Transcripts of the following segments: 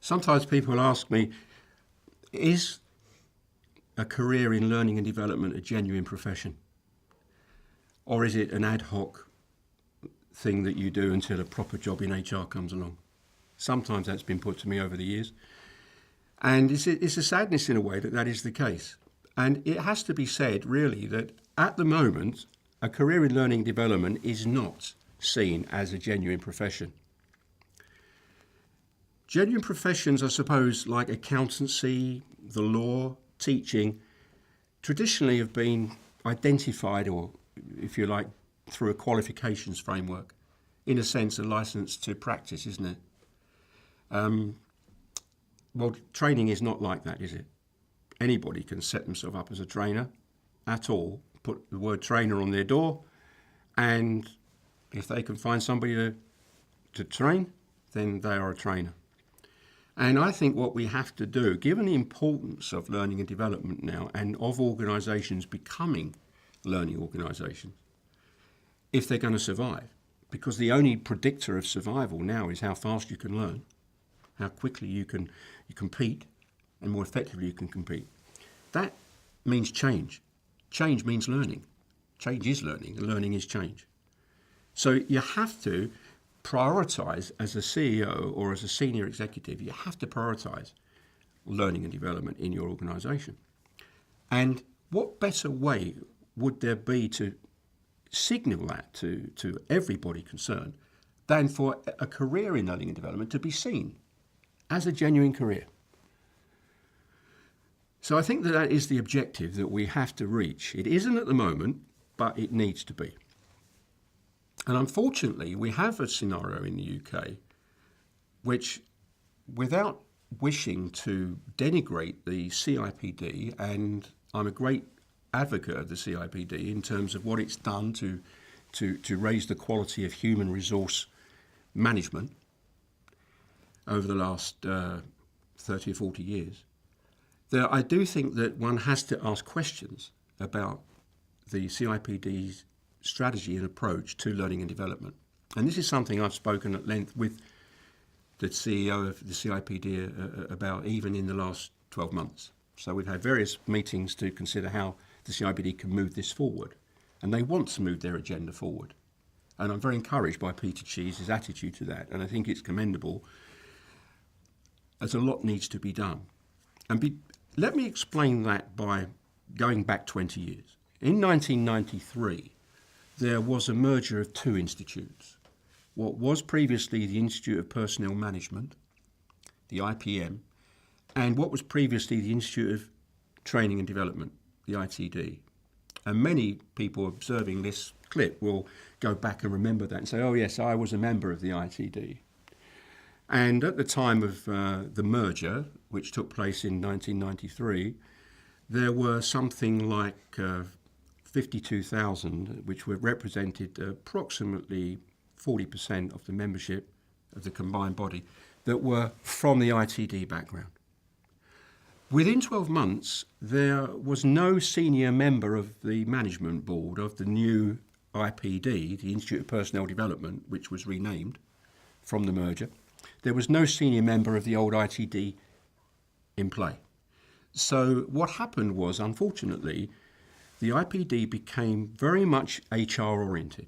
Sometimes people ask me, is a career in learning and development a genuine profession? Or is it an ad hoc thing that you do until a proper job in HR comes along? Sometimes that's been put to me over the years. And it's a sadness in a way that that is the case. And it has to be said, really, that at the moment, a career in learning and development is not seen as a genuine profession. Genuine professions, I suppose, like accountancy, the law, teaching, traditionally have been identified, or if you like, through a qualifications framework. In a sense, a license to practice, isn't it? Well, training is not like that, is it? Anybody can set themselves up as a trainer at all, put the word trainer on their door, and if they can find somebody to train, then they are a trainer. And I think what we have to do, given the importance of learning and development now, and of organisations becoming learning organisations, if they're going to survive, because the only predictor of survival now is how fast you can learn, how quickly you compete, and more effectively you can compete. That means change. Change means learning. Change is learning, and learning is change. So you have to prioritise, as a CEO or as a senior executive, you have to prioritise learning and development in your organisation. And what better way would there be to signal that to everybody concerned than for a career in learning and development to be seen as a genuine career? So I think that is the objective that we have to reach. It isn't at the moment, but it needs to be. And unfortunately, we have a scenario in the UK which, without wishing to denigrate the CIPD, and I'm a great advocate of the CIPD in terms of what it's done to raise the quality of human resource management over the last 30 or 40 years, I do think that one has to ask questions about the CIPD's strategy and approach to learning and development. And this is something I've spoken at length with the CEO of the CIPD about even in the last 12 months. So we've had various meetings to consider how the CIPD can move this forward. And they want to move their agenda forward. And I'm very encouraged by Peter Cheese's attitude to that. And I think it's commendable, as a lot needs to be done. And let me explain that by going back 20 years. In 1993, there was a merger of two institutes. What was previously the Institute of Personnel Management, the IPM, and what was previously the Institute of Training and Development, the ITD. And many people observing this clip will go back and remember that and say, oh yes, I was a member of the ITD. And at the time of the merger, which took place in 1993, there were something like 52,000, which were represented approximately 40% of the membership of the combined body, that were from the ITD background. Within 12 months, there was no senior member of the management board of the new IPD, the Institute of Personnel Development, which was renamed from the merger. There was no senior member of the old ITD in play. So what happened was, unfortunately, the IPD became very much HR oriented,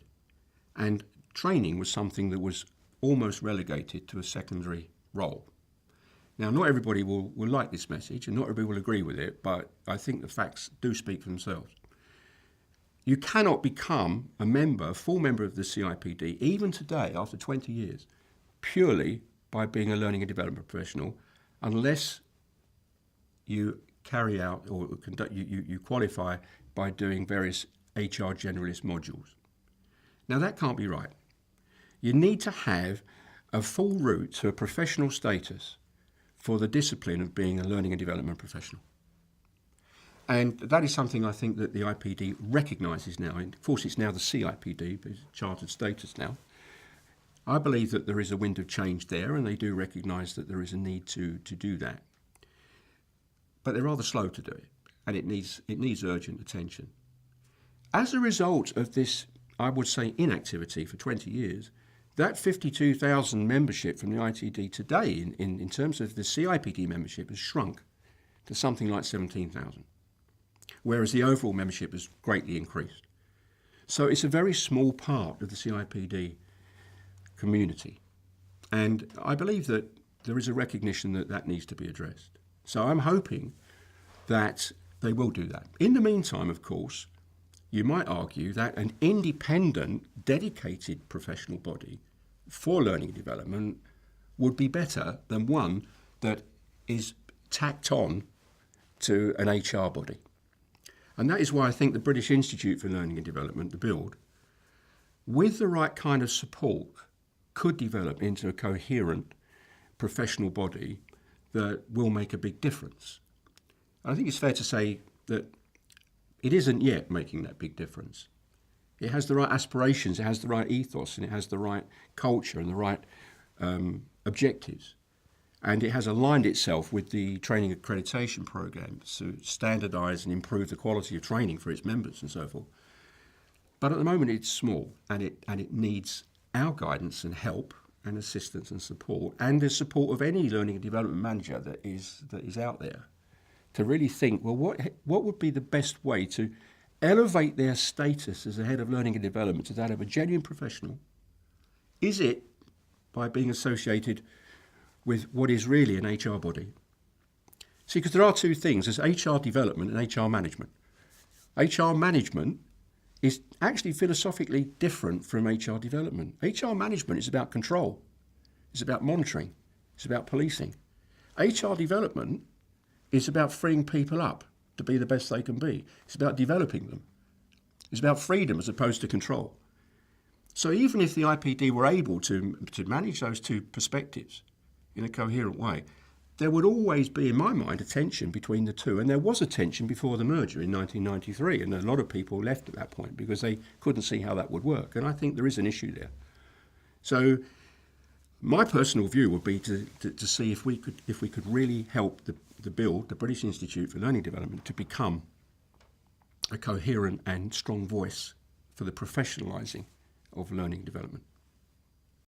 and training was something that was almost relegated to a secondary role. Now, not everybody will like this message, and not everybody will agree with it, but I think the facts do speak for themselves. You cannot become a full member of the CIPD, even today, after 20 years, purely by being a learning and development professional, unless you carry out or you qualify by doing various HR generalist modules. Now, that can't be right. You need to have a full route to a professional status for the discipline of being a learning and development professional. And that is something I think that the IPD recognises now. And of course, it's now the CIPD, but it's chartered status now. I believe that there is a wind of change there, and they do recognise that there is a need to do that. But they're rather slow to do it, and it needs urgent attention. As a result of this, I would say, inactivity for 20 years, That 52,000 membership from the ITD today, in terms of the CIPD membership, has shrunk to something like 17,000, whereas the overall membership has greatly increased. So it's a very small part of the CIPD community. And I believe that there is a recognition that that needs to be addressed. So I'm hoping that they will do that. In the meantime, of course, you might argue that an independent, dedicated professional body for learning and development would be better than one that is tacked on to an HR body. And that is why I think the British Institute for Learning and Development, the BUILD, with the right kind of support, could develop into a coherent professional body that will make a big difference. I think it's fair to say that it isn't yet making that big difference. It has the right aspirations, it has the right ethos, and it has the right culture and the right objectives. And it has aligned itself with the training accreditation program to standardise and improve the quality of training for its members and so forth. But at the moment it's small, and it needs our guidance and help and assistance and support, and the support of any learning and development manager that is out there, to really think, well, what would be the best way to elevate their status as a head of learning and development to that of a genuine professional? Is it by being associated with what is really an HR body? See, because there are two things. There's HR development and HR management. HR management is actually philosophically different from HR development. HR management is about control. It's about monitoring. It's about policing. HR development is about freeing people up to be the best they can be. It's about developing them. It's about freedom as opposed to control. So even if the IPD were able to manage those two perspectives in a coherent way, there would always be, in my mind, a tension between the two. And there was a tension before the merger in 1993, and a lot of people left at that point because they couldn't see how that would work. And I think there is an issue there. So my personal view would be to see if we could really help the BUILD, the British Institute for Learning Development, to become a coherent and strong voice for the professionalising of learning development.